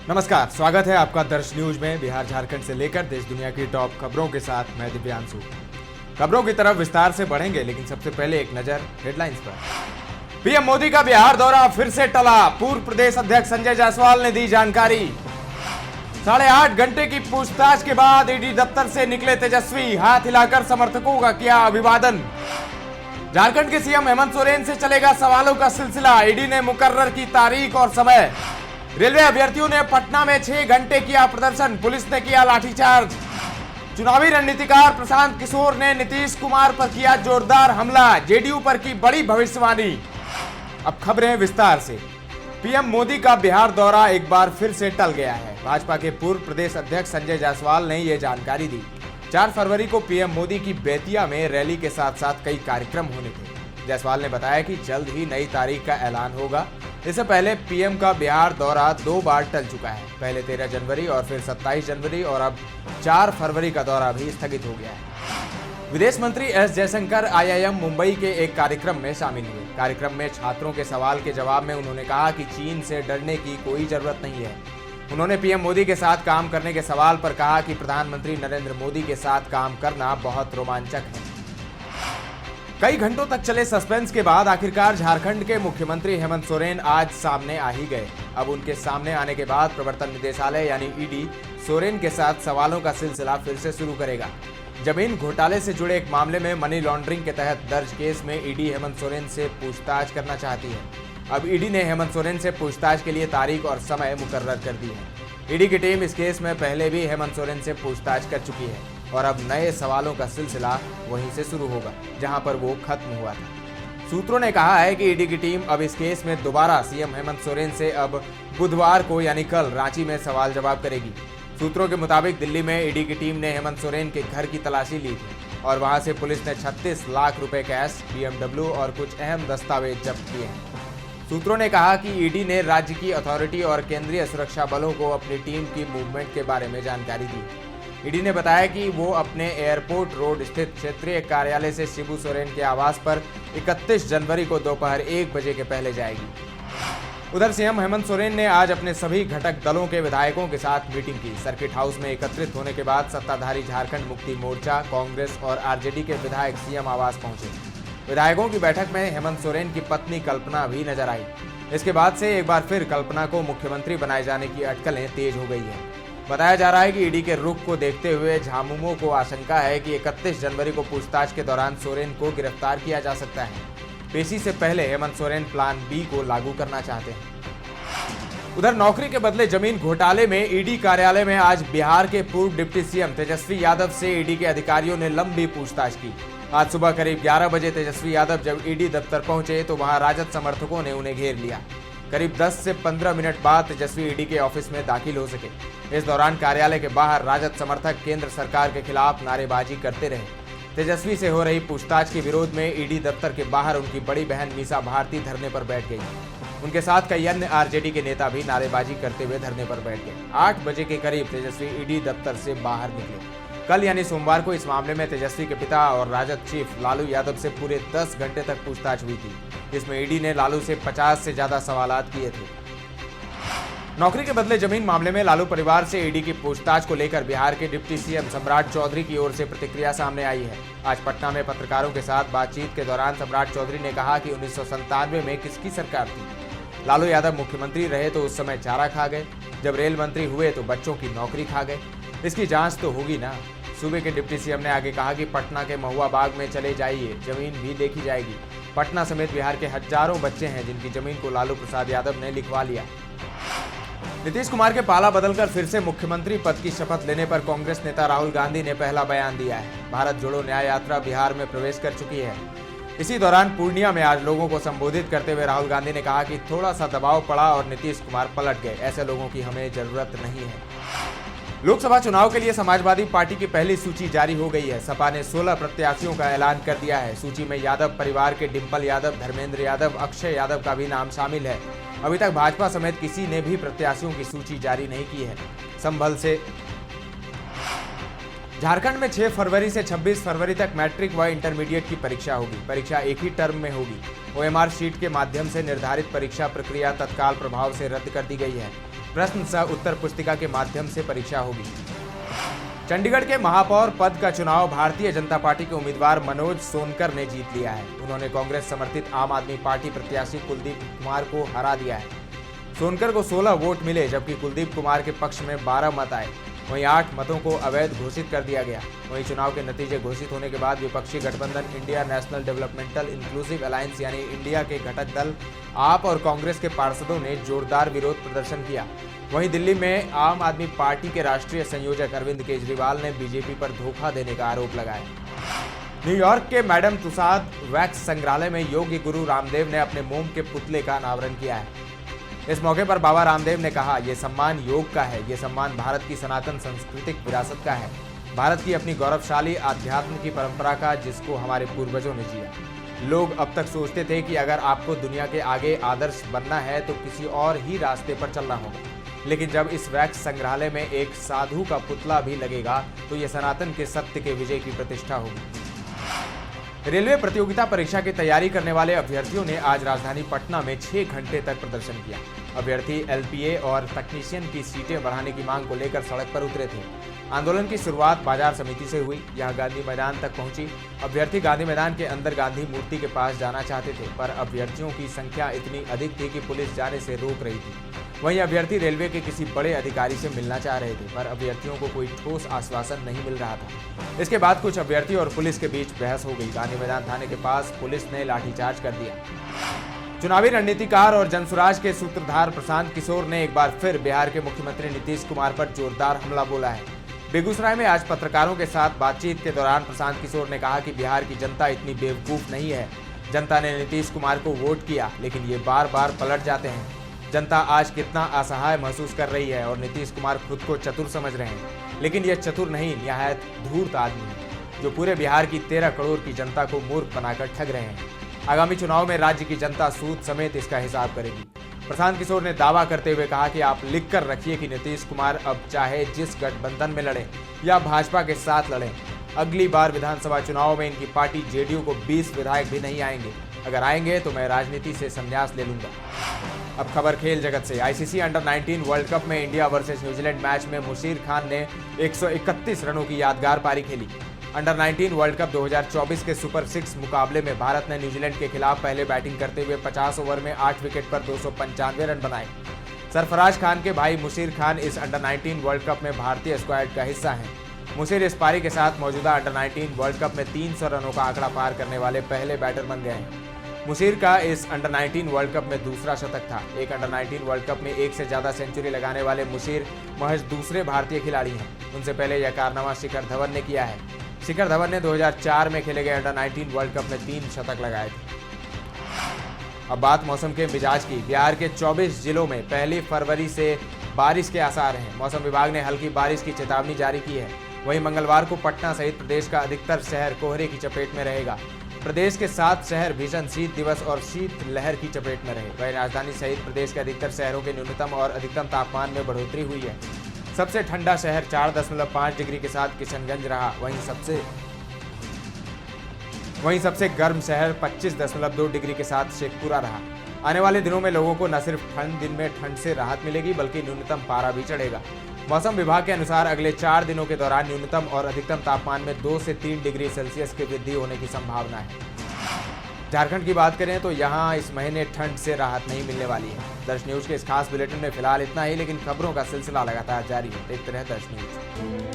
नमस्कार, स्वागत है आपका दर्श न्यूज में। बिहार झारखंड से लेकर देश दुनिया की टॉप खबरों के साथ मैं दिव्यांशु। खबरों की तरफ विस्तार से बढ़ेंगे, लेकिन सबसे पहले एक नजर हेडलाइंस पर। पीएम मोदी का बिहार दौरा फिर से टला, पूर्व प्रदेश अध्यक्ष संजय जायसवाल ने दी जानकारी। 8.5 घंटे की पूछताछ के बाद ईडी दफ्तर से निकले तेजस्वी, हाथ हिलाकर समर्थकों का किया अभिवादन। झारखंड के सीएम हेमंत सोरेन से चलेगा सवालों का सिलसिला, ईडी ने मुकर्रर की तारीख और समय। रेलवे अभ्यर्थियों ने पटना में 6 घंटे किया प्रदर्शन, पुलिस ने किया लाठीचार्ज। चुनावी रणनीतिकार प्रशांत किशोर ने नीतीश कुमार पर किया जोरदार हमला, जेडीयू पर की बड़ी भविष्यवाणी। अब खबरें विस्तार से। पीएम मोदी का बिहार दौरा एक बार फिर से टल गया है। भाजपा के पूर्व प्रदेश अध्यक्ष संजय जायसवाल ने यह जानकारी दी। 4 फरवरी को पीएम मोदी की बेतिया में रैली के साथ साथ कई कार्यक्रम होने थे। जायसवाल ने बताया कि जल्द ही नई तारीख का ऐलान होगा। इससे पहले पीएम का बिहार दौरा 2 बार टल चुका है, पहले 13 जनवरी और फिर 27 जनवरी और अब 4 फरवरी का दौरा भी स्थगित हो गया है। विदेश मंत्री एस जयशंकर आईआईएम मुंबई के एक कार्यक्रम में शामिल हुए। कार्यक्रम में छात्रों के सवाल के जवाब में उन्होंने कहा कि चीन से डरने की कोई जरूरत नहीं है। उन्होंने पीएम मोदी के साथ काम करने के सवाल पर कहा कि प्रधानमंत्री नरेंद्र मोदी के साथ काम करना बहुत रोमांचक है। कई घंटों तक चले सस्पेंस के बाद आखिरकार झारखंड के मुख्यमंत्री हेमंत सोरेन आज सामने आ ही गए। अब उनके सामने आने के बाद प्रवर्तन निदेशालय यानी ईडी सोरेन के साथ सवालों का सिलसिला फिर से शुरू करेगा। जमीन घोटाले से जुड़े एक मामले में मनी लॉन्ड्रिंग के तहत दर्ज केस में ईडी हेमंत सोरेन से पूछताछ करना चाहती है। अब ईडी ने हेमंत सोरेन से पूछताछ के लिए तारीख और समय मुकर्रर कर दी है। ईडी की टीम इस केस में पहले भी हेमंत सोरेन से पूछताछ कर चुकी है और अब नए सवालों का सिलसिला वहीं से शुरू होगा जहां पर वो खत्म हुआ था। सूत्रों ने कहा है कि ईडी की टीम अब इस केस में दोबारा सीएम हेमंत सोरेन से अब बुधवार को यानी कल रांची में सवाल जवाब करेगी। सूत्रों के मुताबिक दिल्ली में ईडी की टीम ने हेमंत सोरेन के घर की तलाशी ली थी और वहां से पुलिस ने 36 लाख रुपए कैश, BMW और कुछ अहम दस्तावेज जब्त किए हैं। सूत्रों ने कहा कि ईडी ने राज्य की अथॉरिटी और केंद्रीय सुरक्षा बलों को अपनी टीम की मूवमेंट के बारे में जानकारी दी। ईडी ने बताया कि वो अपने एयरपोर्ट रोड स्थित क्षेत्रीय कार्यालय से शिबू सोरेन के आवास पर 31 जनवरी को दोपहर 1 बजे के पहले जाएगी। उधर सीएम हेमंत सोरेन ने आज अपने सभी घटक दलों के विधायकों के साथ मीटिंग की। सर्किट हाउस में एकत्रित होने के बाद सत्ताधारी झारखंड मुक्ति मोर्चा, कांग्रेस और आरजेडी के विधायक सीएम आवास पहुंचे। विधायकों की बैठक में हेमंत सोरेन की पत्नी कल्पना भी नजर आई। इसके बाद से एक बार फिर कल्पना को मुख्यमंत्री बनाए जाने की अटकलें तेज हो गई है। बताया जा रहा है कि ईडी के रुख को देखते हुए झामुमो को आशंका है कि 31 जनवरी को पूछताछ के दौरान सोरेन को गिरफ्तार किया जा सकता है। पेशी से पहले हेमंत सोरेन प्लान बी को लागू करना चाहते हैं। उधर नौकरी के बदले जमीन घोटाले में ईडी कार्यालय में आज बिहार के पूर्व डिप्टी सीएम तेजस्वी यादव से ईडी के अधिकारियों ने लंबी पूछताछ की। आज सुबह करीब 11 बजे तेजस्वी यादव जब ईडी दफ्तर पहुंचे तो वहां राजद समर्थकों ने उन्हें घेर लिया। करीब 10 से 15 मिनट बाद तेजस्वी ईडी के ऑफिस में दाखिल हो सके। इस दौरान कार्यालय के बाहर राजद समर्थक केंद्र सरकार के खिलाफ नारेबाजी करते रहे। तेजस्वी से हो रही पूछताछ के विरोध में ईडी दफ्तर के बाहर उनकी बड़ी बहन मीसा भारती धरने पर बैठ गई। उनके साथ कई अन्य आरजेडी के नेता भी नारेबाजी करते हुए धरने पर बैठ गए। 8 बजे के करीब तेजस्वी ईडी दफ्तर से बाहर निकले। कल यानी सोमवार को इस मामले में तेजस्वी के पिता और राजद चीफ लालू यादव से पूरे 10 घंटे तक पूछताछ हुई थी। इसमें ईडी ने लालू से 50 से ज्यादा सवालात किए थे। नौकरी के बदले जमीन मामले में लालू परिवार से ईडी की पूछताछ को लेकर बिहार के डिप्टी सीएम सम्राट चौधरी की ओर से प्रतिक्रिया सामने आई है। आज पटना में पत्रकारों के साथ बातचीत के दौरान सम्राट चौधरी ने कहा कि 1997 में किसकी सरकार थी। लालू यादव मुख्यमंत्री रहे तो उस समय चारा खा गए, जब रेल मंत्री हुए तो बच्चों की नौकरी खा गए। इसकी जांच तो होगी ना। सूबे के डिप्टी सीएम ने आगे कहा कि पटना के महुआ बाग में चले जाइए, जमीन भी देखी जाएगी। पटना समेत बिहार के हजारों बच्चे हैं जिनकी जमीन को लालू प्रसाद यादव ने लिखवा लिया। नीतीश कुमार के पाला बदलकर फिर से मुख्यमंत्री पद की शपथ लेने पर कांग्रेस नेता राहुल गांधी ने पहला बयान दिया है। भारत जोड़ो न्याय यात्रा बिहार में प्रवेश कर चुकी है। इसी दौरान पूर्णिया में आज लोगों को संबोधित करते हुए राहुल गांधी ने कहा कि थोड़ा सा दबाव पड़ा और नीतीश कुमार पलट गए। ऐसे लोगों की हमें जरूरत नहीं है। लोकसभा चुनाव के लिए समाजवादी पार्टी की पहली सूची जारी हो गई है। सपा ने 16 प्रत्याशियों का ऐलान कर दिया है। सूची में यादव परिवार के डिंपल यादव, धर्मेंद्र यादव, अक्षय यादव का भी नाम शामिल है। अभी तक भाजपा समेत किसी ने भी प्रत्याशियों की सूची जारी नहीं की है। संभल से झारखंड में 6 फरवरी से 26 फरवरी तक मैट्रिक व इंटरमीडिएट की परीक्षा होगी। परीक्षा एक ही टर्म में होगी। ओएमआर शीट के माध्यम से निर्धारित परीक्षा प्रक्रिया तत्काल प्रभाव से रद्द कर दी गई है। प्रश्न सह उत्तर पुस्तिका के माध्यम से परीक्षा होगी। चंडीगढ़ के महापौर पद का चुनाव भारतीय जनता पार्टी के उम्मीदवार मनोज सोनकर ने जीत लिया है। उन्होंने कांग्रेस समर्थित आम आदमी पार्टी प्रत्याशी कुलदीप कुमार को हरा दिया है। सोनकर को 16 वोट मिले, जबकि कुलदीप कुमार के पक्ष में 12 मत आए। वहीं 8 मतों को अवैध घोषित कर दिया गया। वहीं चुनाव के नतीजे घोषित होने के बाद विपक्षी गठबंधन India national developmental inclusive alliance यानी इंडिया के घटक दल आप और कांग्रेस के पार्षदों ने जोरदार विरोध प्रदर्शन किया। वहीं दिल्ली में आम आदमी पार्टी के राष्ट्रीय संयोजक अरविंद केजरीवाल ने बीजेपी पर धोखा देने का आरोप लगाया। न्यूयॉर्क के मैडम तुसाद वैक्स संग्रहालय में योगी गुरु रामदेव ने अपने मोम के पुतले का अनावरण किया है। इस मौके पर बाबा रामदेव ने कहा, ये सम्मान योग का है, ये सम्मान भारत की सनातन सांस्कृतिक विरासत का है, भारत की अपनी गौरवशाली आध्यात्म की परंपरा का, जिसको हमारे पूर्वजों ने जिया। लोग अब तक सोचते थे कि अगर आपको दुनिया के आगे आदर्श बनना है तो किसी और ही रास्ते पर चलना होगा, लेकिन जब इस वैक्स संग्रहालय में एक साधु का पुतला भी लगेगा तो ये सनातन के सत्य के विजय की प्रतिष्ठा होगी। रेलवे प्रतियोगिता परीक्षा की तैयारी करने वाले अभ्यर्थियों ने आज राजधानी पटना में 6 घंटे तक प्रदर्शन किया। अभ्यर्थी एलपीए और तकनीशियन की सीटें बढ़ाने की मांग को लेकर सड़क पर उतरे थे। आंदोलन की शुरुआत बाजार समिति से हुई। यहां गांधी मैदान तक पहुंची। अभ्यर्थी गांधी मैदान के अंदर गांधी मूर्ति के पास जाना चाहते थे, पर अभ्यर्थियों की संख्या इतनी अधिक थी कि पुलिस जाने से रोक रही थी। वहीं अभ्यर्थी रेलवे के किसी बड़े अधिकारी से मिलना चाह रहे थे, पर अभ्यर्थियों को कोई ठोस आश्वासन नहीं मिल रहा था। इसके बाद कुछ अभ्यर्थी और पुलिस के बीच बहस हो गई। गांधी मैदान थाने के पास पुलिस ने लाठीचार्ज कर दिया। चुनावी रणनीतिकार और जनसुराज के सूत्रधार प्रशांत किशोर ने एक बार फिर बिहार के मुख्यमंत्री नीतीश कुमार पर जोरदार हमला बोला है। बेगूसराय में आज पत्रकारों के साथ बातचीत के दौरान प्रशांत किशोर ने कहा कि बिहार की जनता इतनी बेवकूफ नहीं है। जनता ने नीतीश कुमार को वोट किया, लेकिन ये बार बार पलट जाते हैं। जनता आज कितना असहाय महसूस कर रही है और नीतीश कुमार खुद को चतुर समझ रहे हैं, लेकिन ये चतुर नहीं, निहायत धूर्त आदमी है जो पूरे बिहार की 13 करोड़ की जनता को मूर्ख बनाकर ठग रहे हैं। आगामी चुनाव में राज्य की जनता सूद समेत इसका हिसाब करेगी। प्रशांत किशोर ने दावा करते हुए कहा कि आप लिख कर रखिए कि नीतीश कुमार अब चाहे जिस गठबंधन में लड़ें या भाजपा के साथ लड़ें, अगली बार विधानसभा चुनाव में इनकी पार्टी जेडीयू को 20 विधायक भी नहीं आएंगे। अगर आएंगे तो मैं राजनीति से संन्यास ले लूंगा। अब खबर खेल जगत से। आईसीसी अंडर 19 वर्ल्ड कप में इंडिया वर्सेस न्यूजीलैंड मैच में मुशीर खान ने 131 रनों की यादगार पारी खेली। अंडर 19 वर्ल्ड कप 2024 के सुपर 6 मुकाबले में भारत ने न्यूजीलैंड के खिलाफ पहले बैटिंग करते हुए 50 ओवर में 8 विकेट पर 295 रन बनाए। सरफराज खान के भाई मुशीर खान इस अंडर 19 वर्ल्ड कप में भारतीय स्क्वाड का हिस्सा हैं। मुशीर इस पारी के साथ मौजूदा अंडर 19 वर्ल्ड कप में 300 रनों का आंकड़ा पार करने वाले पहले बैटर बन गए हैं। मुशीर का इस अंडर 19 वर्ल्ड कप में दूसरा शतक था। एक अंडर 19 वर्ल्ड कप में एक से ज्यादा सेंचुरी लगाने वाले मुशीर महज दूसरे भारतीय खिलाड़ी हैं। उनसे पहले यह कारनामा शिखर धवन ने किया है। शिखर धवन ने 2004 में खेले गए अंडर 19 वर्ल्ड कप में 3 शतक लगाए थे। अब बात मौसम के मिजाज की। बिहार के 24 जिलों में 1 फरवरी से बारिश के आसार हैं। मौसम विभाग ने हल्की बारिश की चेतावनी जारी की है। वहीं मंगलवार को पटना सहित प्रदेश का अधिकतर शहर कोहरे की चपेट में रहेगा। प्रदेश के 7 शहर भीषण शीत दिवस और शीत लहर की चपेट में रहे। वहीं राजधानी सहित प्रदेश के अधिकतर शहरों के न्यूनतम और अधिकतम तापमान में बढ़ोतरी हुई है। सबसे ठंडा शहर 4.5 डिग्री के साथ किशनगंज रहा। वहीं सबसे गर्म शहर 25.2 डिग्री के साथ शेखपुरा रहा। आने वाले दिनों में लोगों को न सिर्फ दिन में ठंड से राहत मिलेगी, बल्कि न्यूनतम पारा भी चढ़ेगा। मौसम विभाग के अनुसार अगले 4 दिनों के दौरान न्यूनतम और अधिकतम तापमान में 2 से 3 डिग्री सेल्सियस की वृद्धि होने की संभावना है। झारखंड की बात करें तो यहाँ इस महीने ठंड से राहत नहीं मिलने वाली है। दर्श न्यूज के इस खास बुलेटिन में फिलहाल इतना ही, लेकिन खबरों का सिलसिला लगातार जारी है। देखते रहे दर्श न्यूज।